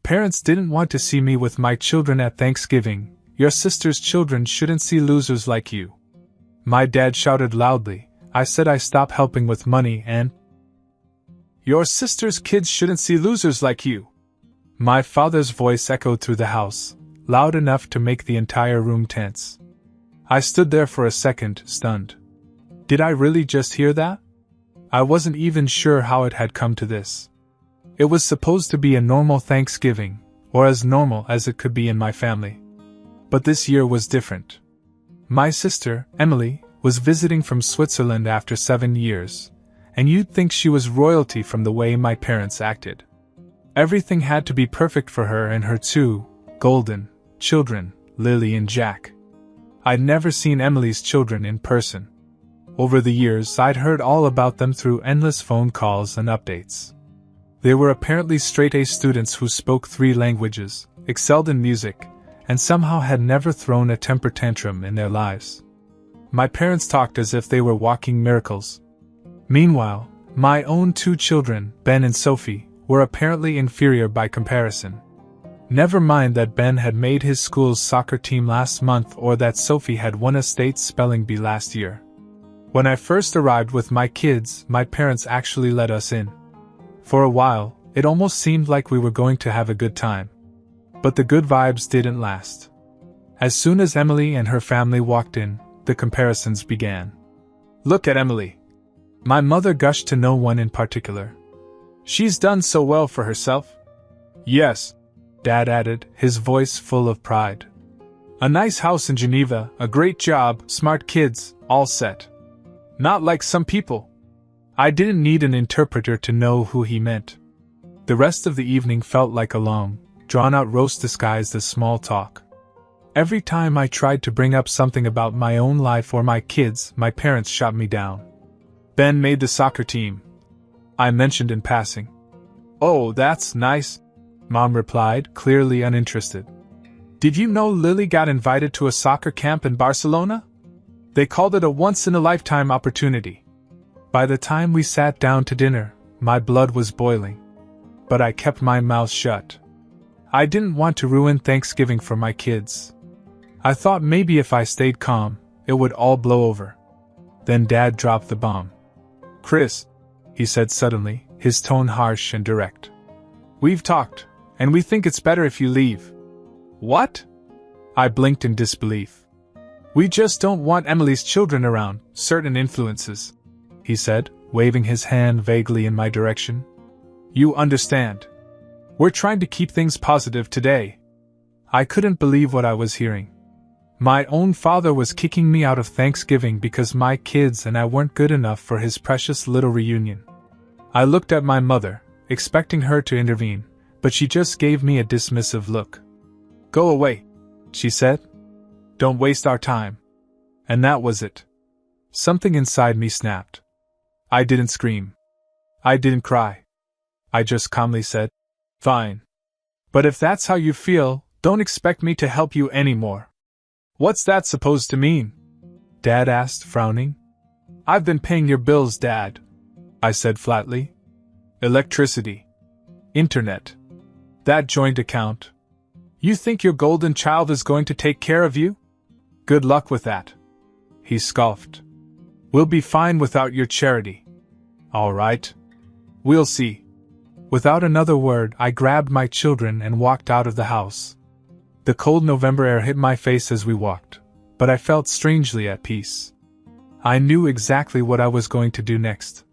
parents didn't want to see me with my children at Thanksgiving. Your sister's children shouldn't see losers like you. My dad shouted loudly. I said I stop helping with money and... Your sister's kids shouldn't see losers like you. My father's voice echoed through the house, loud enough to make the entire room tense. I stood there for a second, stunned. Did I really just hear that? I wasn't even sure how it had come to this. It was supposed to be a normal Thanksgiving, or as normal as it could be in my family. But this year was different. My sister, Emily, was visiting from Switzerland after 7 years, and you'd think she was royalty from the way my parents acted. Everything had to be perfect for her and her two golden children, Lily and Jack. I'd never seen Emily's children in person. Over the years, I'd heard all about them through endless phone calls and updates. They were apparently straight-A students who spoke 3 languages, excelled in music, and somehow had never thrown a temper tantrum in their lives. My parents talked as if they were walking miracles. Meanwhile, my own 2 children, Ben and Sophie, were apparently inferior by comparison. Never mind that Ben had made his school's soccer team last month or that Sophie had won a state spelling bee last year. When I first arrived with my kids, my parents actually let us in. For a while, it almost seemed like we were going to have a good time. But the good vibes didn't last. As soon as Emily and her family walked in, the comparisons began. Look at Emily. My mother gushed to no one in particular. She's done so well for herself. Yes, Dad added, his voice full of pride. A nice house in Geneva, a great job, smart kids, all set. Not like some people. I didn't need an interpreter to know who he meant. The rest of the evening felt like a long, drawn-out roast disguised as small talk. Every time I tried to bring up something about my own life or my kids, my parents shot me down. Ben made the soccer team, I mentioned in passing. Oh, that's nice, Mom replied, clearly uninterested. Did you know Lily got invited to a soccer camp in Barcelona? They called it a once-in-a-lifetime opportunity. By the time we sat down to dinner, my blood was boiling. But I kept my mouth shut. I didn't want to ruin Thanksgiving for my kids. I thought maybe if I stayed calm, it would all blow over. Then Dad dropped the bomb. Chris, he said suddenly, his tone harsh and direct. We've talked, and we think it's better if you leave. What? I blinked in disbelief. We just don't want Emily's children around, certain influences, he said, waving his hand vaguely in my direction. You understand. We're trying to keep things positive today. I couldn't believe what I was hearing. My own father was kicking me out of Thanksgiving because my kids and I weren't good enough for his precious little reunion. I looked at my mother, expecting her to intervene, but she just gave me a dismissive look. Go away, she said. Don't waste our time. And that was it. Something inside me snapped. I didn't scream. I didn't cry. I just calmly said, Fine. But if that's how you feel, don't expect me to help you anymore. What's that supposed to mean? Dad asked, frowning. I've been paying your bills, Dad, I said flatly. Electricity. Internet. That joint account. You think your golden child is going to take care of you? Good luck with that. He scoffed. We'll be fine without your charity. All right. We'll see. Without another word, I grabbed my children and walked out of the house. The cold November air hit my face as we walked, but I felt strangely at peace. I knew exactly what I was going to do next.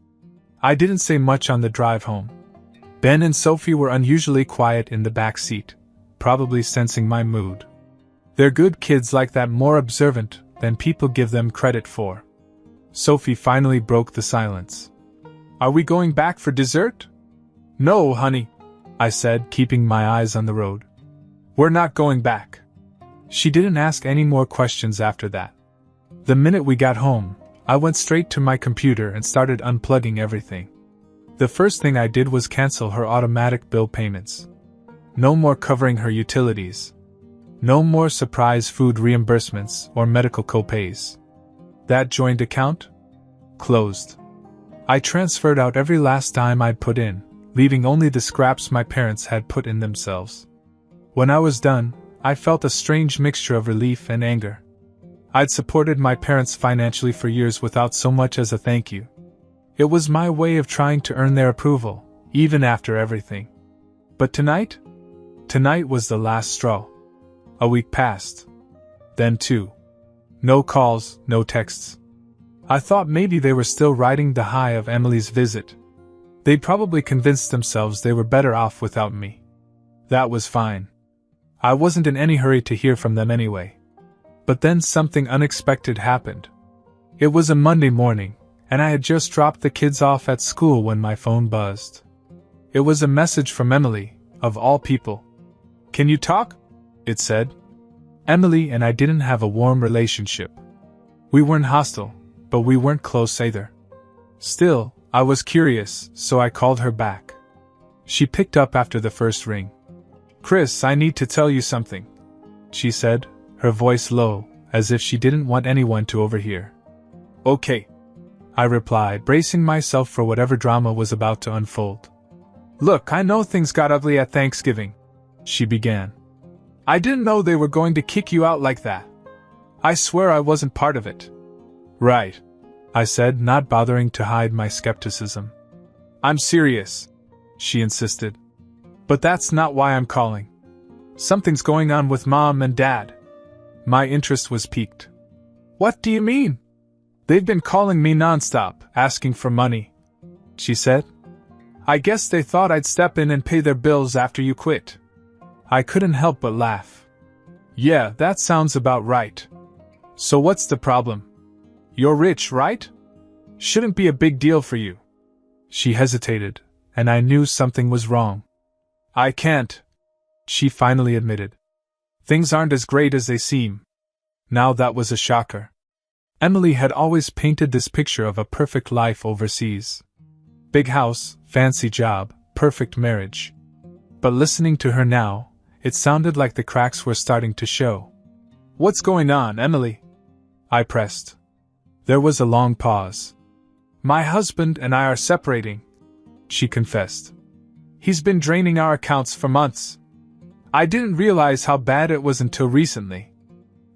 I didn't say much on the drive home. Ben and Sophie were unusually quiet in the back seat, probably sensing my mood. They're good kids like that, more observant than people give them credit for. Sophie finally broke the silence. Are we going back for dessert? No, honey, I said, keeping my eyes on the road. We're not going back. She didn't ask any more questions after that. The minute we got home, I went straight to my computer and started unplugging everything. The first thing I did was cancel her automatic bill payments. No more covering her utilities. No more surprise food reimbursements or medical copays. That joint account? Closed. I transferred out every last dime I'd put in, leaving only the scraps my parents had put in themselves. When I was done, I felt a strange mixture of relief and anger. I'd supported my parents financially for years without so much as a thank you. It was my way of trying to earn their approval, even after everything. But tonight? Tonight was the last straw. A week passed. Then 2. No calls, no texts. I thought maybe they were still riding the high of Emily's visit. They'd probably convinced themselves they were better off without me. That was fine. I wasn't in any hurry to hear from them anyway. But then something unexpected happened. It was a Monday morning, and I had just dropped the kids off at school when my phone buzzed. It was a message from Emily, of all people. "Can you talk?" it said. Emily and I didn't have a warm relationship. We weren't hostile, but we weren't close either. Still, I was curious, so I called her back. She picked up after the first ring. "Chris, I need to tell you something," she said, her voice low, as if she didn't want anyone to overhear. "Okay," I replied, bracing myself for whatever drama was about to unfold. "Look, I know things got ugly at Thanksgiving," she began. "I didn't know they were going to kick you out like that. I swear I wasn't part of it." "Right," I said, not bothering to hide my skepticism. "I'm serious," she insisted. "But that's not why I'm calling. Something's going on with Mom and Dad." My interest was piqued. "What do you mean?" "They've been calling me nonstop, asking for money," she said. "I guess they thought I'd step in and pay their bills after you quit." I couldn't help but laugh. "Yeah, that sounds about right. So what's the problem? You're rich, right? Shouldn't be a big deal for you." She hesitated, and I knew something was wrong. "I can't," she finally admitted. "Things aren't as great as they seem." Now that was a shocker. Emily had always painted this picture of a perfect life overseas. Big house, fancy job, perfect marriage. But listening to her now, it sounded like the cracks were starting to show. "What's going on, Emily?" I pressed. There was a long pause. "My husband and I are separating," she confessed. "He's been draining our accounts for months. I didn't realize how bad it was until recently.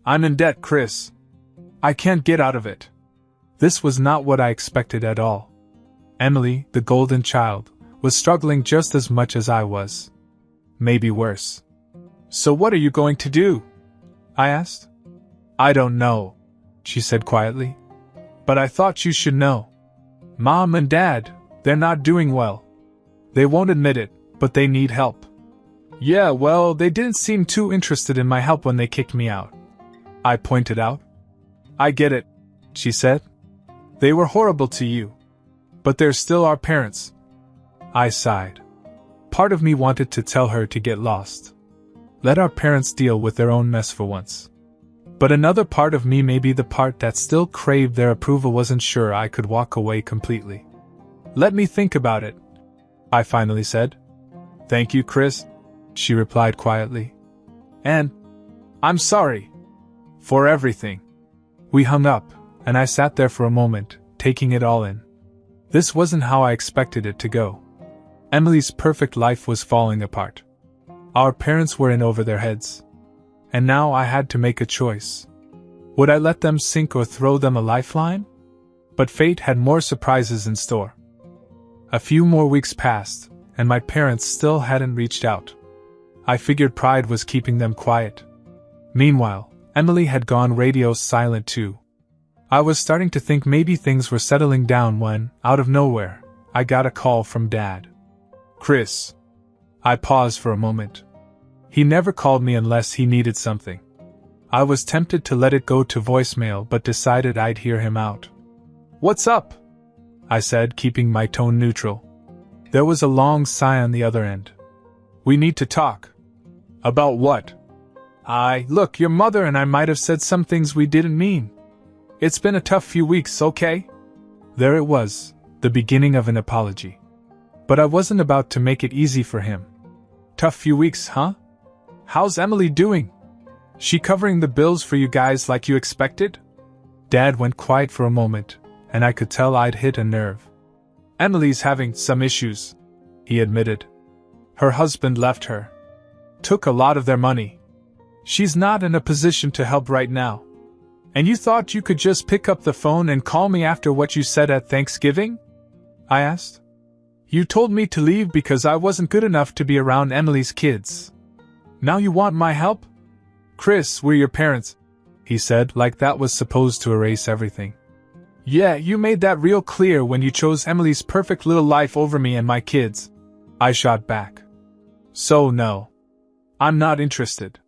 I'm in debt, Chris. I can't get out of it." This was not what I expected at all. Emily, the golden child, was struggling just as much as I was. Maybe worse. "So what are you going to do?" I asked. "I don't know," she said quietly. "But I thought you should know. Mom and Dad, they're not doing well. They won't admit it, but they need help." "Yeah, well, they didn't seem too interested in my help when they kicked me out," I pointed out. "I get it," she said. "They were horrible to you. But they're still our parents." I sighed. Part of me wanted to tell her to get lost. Let our parents deal with their own mess for once. But another part of me, maybe the part that still craved their approval, wasn't sure I could walk away completely. "Let me think about it," I finally said. "Thank you, Chris," she replied quietly. "And I'm sorry for everything." We hung up, and I sat there for a moment, taking it all in. This wasn't how I expected it to go. Emily's perfect life was falling apart. Our parents were in over their heads. And now I had to make a choice. Would I let them sink or throw them a lifeline? But fate had more surprises in store. A few more weeks passed, and my parents still hadn't reached out. I figured pride was keeping them quiet. Meanwhile, Emily had gone radio silent too. I was starting to think maybe things were settling down when, out of nowhere, I got a call from Dad. "Chris." I paused for a moment. He never called me unless he needed something. I was tempted to let it go to voicemail, but decided I'd hear him out. "What's up?" I said, keeping my tone neutral. There was a long sigh on the other end. "We need to talk." "About what?" Look, your mother and I might have said some things we didn't mean. It's been a tough few weeks, okay?" There it was, the beginning of an apology. But I wasn't about to make it easy for him. "Tough few weeks, huh? How's Emily doing? She covering the bills for you guys like you expected?" Dad went quiet for a moment, and I could tell I'd hit a nerve. "Emily's having some issues," he admitted. Her husband left her. Took a lot of their money. She's not in a position to help right now. And you thought you could just pick up the phone and call me after what you said at Thanksgiving? I asked. You told me to leave because I wasn't good enough to be around Emily's kids. Now you want my help? Chris, we're your parents, he said, like that was supposed to erase everything. Yeah, you made that real clear when you chose Emily's perfect little life over me and my kids, I shot back. So no. I'm not interested.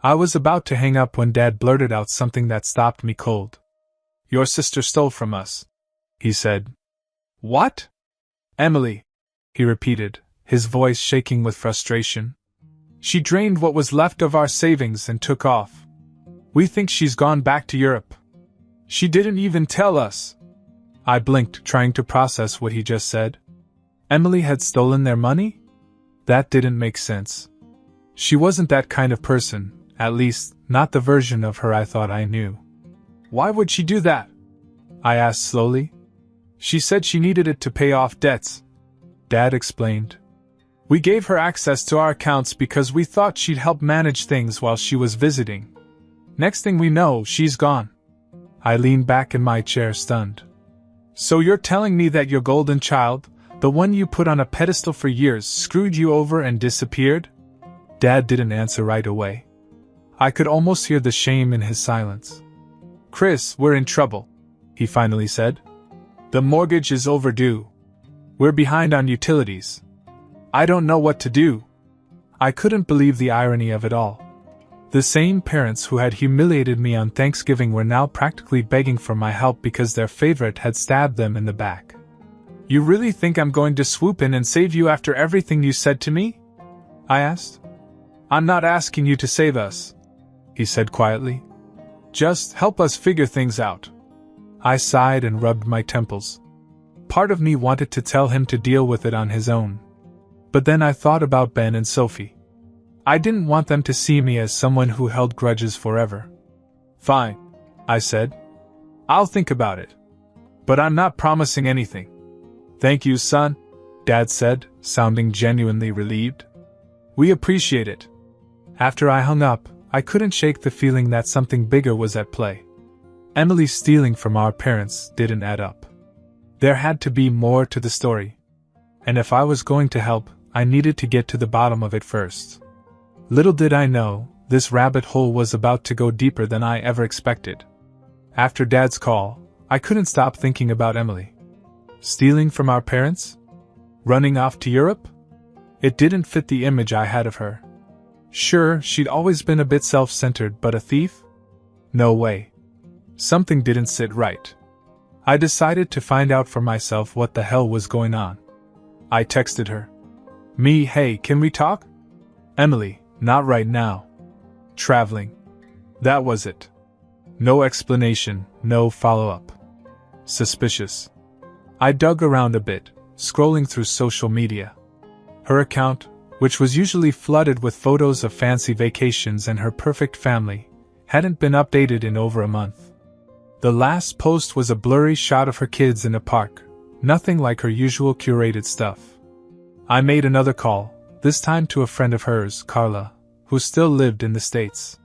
I was about to hang up when Dad blurted out something that stopped me cold. Your sister stole from us, he said. What? Emily, he repeated, his voice shaking with frustration. She drained what was left of our savings and took off. We think she's gone back to Europe. She didn't even tell us. I blinked, trying to process what he just said. Emily had stolen their money? That didn't make sense. She wasn't that kind of person, at least, not the version of her I thought I knew. Why would she do that? I asked slowly. She said she needed it to pay off debts, Dad explained. We gave her access to our accounts because we thought she'd help manage things while she was visiting. Next thing we know, she's gone. I leaned back in my chair, stunned. So you're telling me that your golden child, the one you put on a pedestal for years, screwed you over and disappeared? Dad didn't answer right away. I could almost hear the shame in his silence. Chris, we're in trouble, he finally said. The mortgage is overdue. We're behind on utilities. I don't know what to do. I couldn't believe the irony of it all. The same parents who had humiliated me on Thanksgiving were now practically begging for my help because their favorite had stabbed them in the back. You really think I'm going to swoop in and save you after everything you said to me? I asked. I'm not asking you to save us, he said quietly. Just help us figure things out. I sighed and rubbed my temples. Part of me wanted to tell him to deal with it on his own. But then I thought about Ben and Sophie. I didn't want them to see me as someone who held grudges forever. Fine, I said. I'll think about it. But I'm not promising anything. Thank you, son, Dad said, sounding genuinely relieved. We appreciate it. After I hung up, I couldn't shake the feeling that something bigger was at play. Emily stealing from our parents didn't add up. There had to be more to the story. And if I was going to help, I needed to get to the bottom of it first. Little did I know, this rabbit hole was about to go deeper than I ever expected. After Dad's call, I couldn't stop thinking about Emily. Stealing from our parents? Running off to Europe? It didn't fit the image I had of her. Sure, she'd always been a bit self-centered, but a thief? No way. Something didn't sit right. I decided to find out for myself what the hell was going on. I texted her. Hey, can we talk? Emily, not right now. Traveling. That was it. No explanation, no follow-up. Suspicious. I dug around a bit, scrolling through social media. Her account, which was usually flooded with photos of fancy vacations and her perfect family, hadn't been updated in over a month. The last post was a blurry shot of her kids in a park, nothing like her usual curated stuff. I made another call, this time to a friend of hers, Carla, who still lived in the States.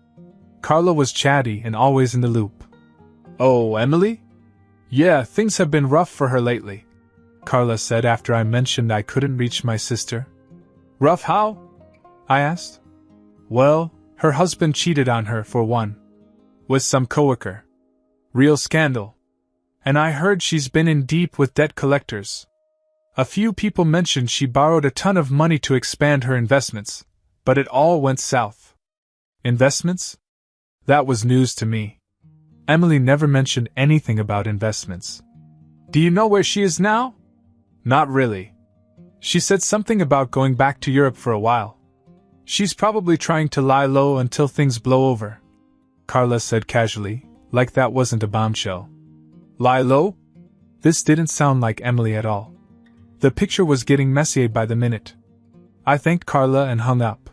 Carla was chatty and always in the loop. Oh, Emily? Yeah, things have been rough for her lately, Carla said after I mentioned I couldn't reach my sister. Rough how? I asked. Well, her husband cheated on her for one. With some coworker. Real scandal. And I heard she's been in deep with debt collectors. A few people mentioned she borrowed a ton of money to expand her investments, but it all went south. Investments? That was news to me. Emily never mentioned anything about investments. Do you know where she is now? Not really. She said something about going back to Europe for a while. She's probably trying to lie low until things blow over, Carla said casually, like that wasn't a bombshell. Lie low? This didn't sound like Emily at all. The picture was getting messier by the minute. I thanked Carla and hung up.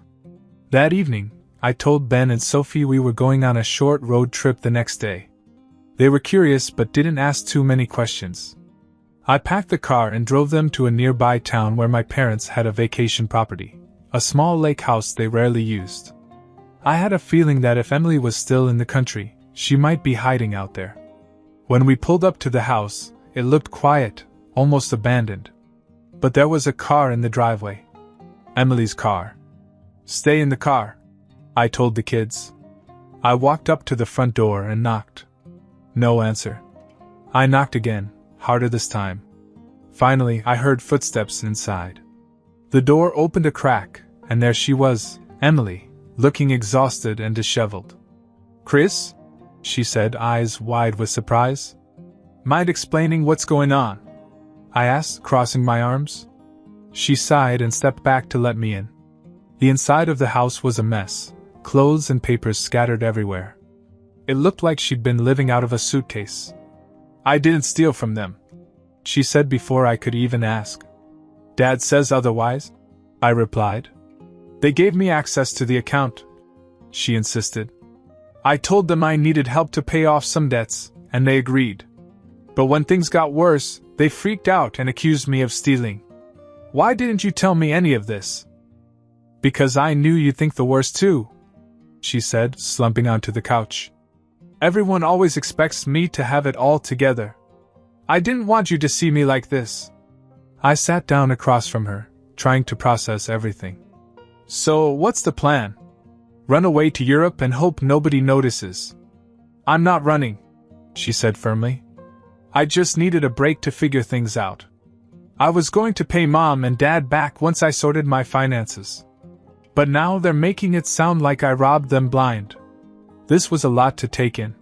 That evening, I told Ben and Sophie we were going on a short road trip the next day. They were curious but didn't ask too many questions. I packed the car and drove them to a nearby town where my parents had a vacation property, a small lake house they rarely used. I had a feeling that if Emily was still in the country, she might be hiding out there. When we pulled up to the house, it looked quiet, almost abandoned. But there was a car in the driveway. Emily's car. "Stay in the car," I told the kids. I walked up to the front door and knocked. No answer. I knocked again, harder this time. Finally, I heard footsteps inside. The door opened a crack, and there she was, Emily, looking exhausted and disheveled. "Chris?" she said, eyes wide with surprise. "Mind explaining what's going on?" I asked, crossing my arms. She sighed and stepped back to let me in. The inside of the house was a mess, clothes and papers scattered everywhere. It looked like she'd been living out of a suitcase. "I didn't steal from them," she said before I could even ask. "Dad says otherwise," I replied. "They gave me access to the account," she insisted. "I told them I needed help to pay off some debts, and they agreed. But when things got worse, they freaked out and accused me of stealing. Why didn't you tell me any of this?" "Because I knew you'd think the worst too," she said, slumping onto the couch. "Everyone always expects me to have it all together. I didn't want you to see me like this." I sat down across from her, trying to process everything. "So, what's the plan? Run away to Europe and hope nobody notices?" "I'm not running," she said firmly. "I just needed a break to figure things out. I was going to pay Mom and Dad back once I sorted my finances. But now they're making it sound like I robbed them blind." This was a lot to take in.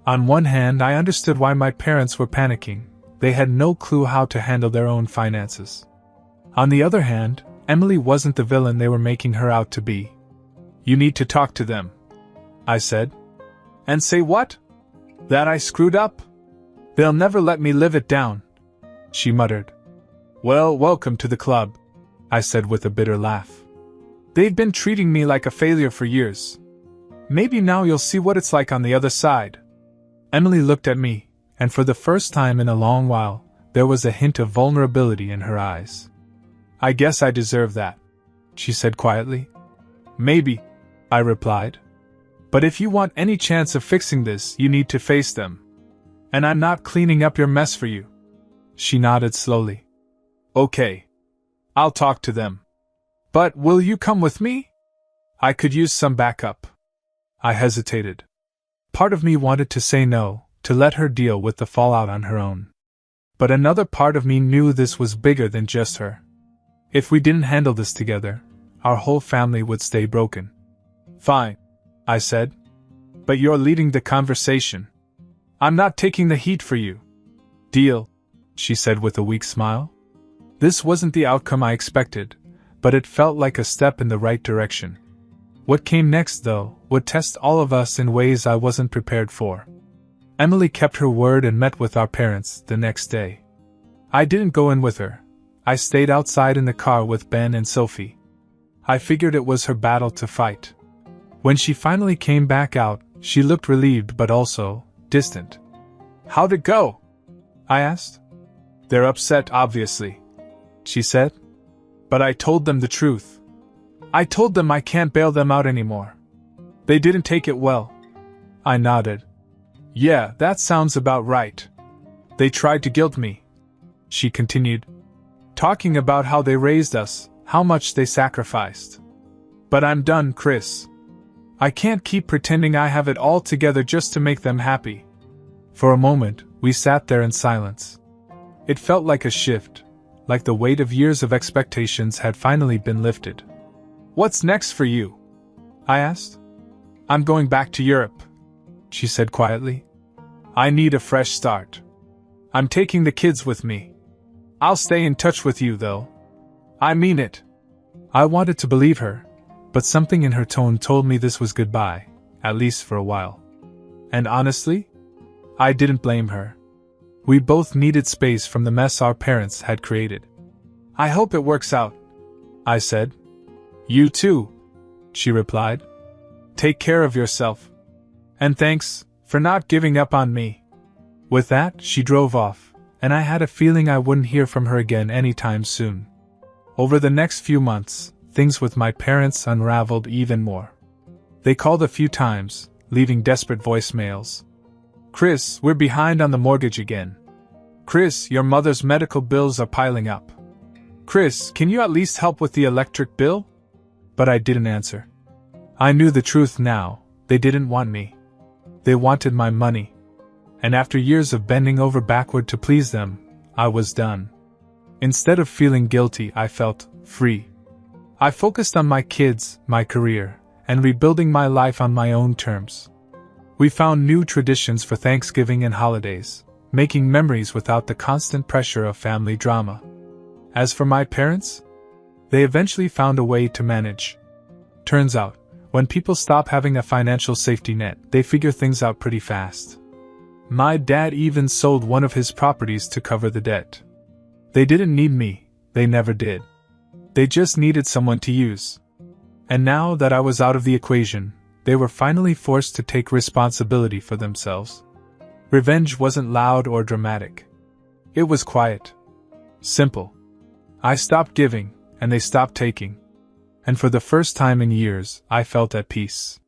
On one hand, I understood why my parents were panicking. They had no clue how to handle their own finances. On the other hand, Emily wasn't the villain they were making her out to be. "You need to talk to them," I said. "And say what? That I screwed up? They'll never let me live it down," she muttered. "Well, welcome to the club," I said with a bitter laugh. "They've been treating me like a failure for years. Maybe now you'll see what it's like on the other side." Emily looked at me, and for the first time in a long while, there was a hint of vulnerability in her eyes. "I guess I deserve that," she said quietly. "Maybe," I replied. "But if you want any chance of fixing this, you need to face them. And I'm not cleaning up your mess for you." She nodded slowly. "Okay. I'll talk to them. But will you come with me? I could use some backup." I hesitated. Part of me wanted to say no, to let her deal with the fallout on her own. But another part of me knew this was bigger than just her. If we didn't handle this together, our whole family would stay broken. "Fine," I said. "But you're leading the conversation. I'm not taking the heat for you." "Deal," she said with a weak smile. This wasn't the outcome I expected, but it felt like a step in the right direction. What came next, though, would test all of us in ways I wasn't prepared for. Emily kept her word and met with our parents the next day. I didn't go in with her. I stayed outside in the car with Ben and Sophie. I figured it was her battle to fight. When she finally came back out, she looked relieved but also distant. "How'd it go?" I asked. "They're upset, obviously," she said. "But I told them the truth. I told them I can't bail them out anymore. They didn't take it well." I nodded. "Yeah, that sounds about right. They tried to guilt me," she continued, talking about how they raised us, how much they sacrificed. "But I'm done, Chris. I can't keep pretending I have it all together just to make them happy." For a moment, we sat there in silence. It felt like a shift, like the weight of years of expectations had finally been lifted. "What's next for you?" I asked. "I'm going back to Europe," she said quietly. "I need a fresh start. I'm taking the kids with me. I'll stay in touch with you, though. I mean it." I wanted to believe her, but something in her tone told me this was goodbye, at least for a while. And honestly, I didn't blame her. We both needed space from the mess our parents had created. "I hope it works out," I said. "You too," she replied. "Take care of yourself. And thanks for not giving up on me." With that, she drove off, and I had a feeling I wouldn't hear from her again anytime soon. Over the next few months, things with my parents unraveled even more. They called a few times, leaving desperate voicemails. "Chris, we're behind on the mortgage again. Chris, your mother's medical bills are piling up. Chris, can you at least help with the electric bill?" But I didn't answer. I knew the truth now. They didn't want me. They wanted my money. And after years of bending over backward to please them, I was done. Instead of feeling guilty, I felt free. I focused on my kids, my career, and rebuilding my life on my own terms. We found new traditions for Thanksgiving and holidays, making memories without the constant pressure of family drama. As for my parents, they eventually found a way to manage. Turns out, when people stop having a financial safety net, they figure things out pretty fast. My dad even sold one of his properties to cover the debt. They didn't need me, they never did. They just needed someone to use. And now that I was out of the equation, they were finally forced to take responsibility for themselves. Revenge wasn't loud or dramatic. It was quiet. Simple. I stopped giving, and they stopped taking. And for the first time in years, I felt at peace.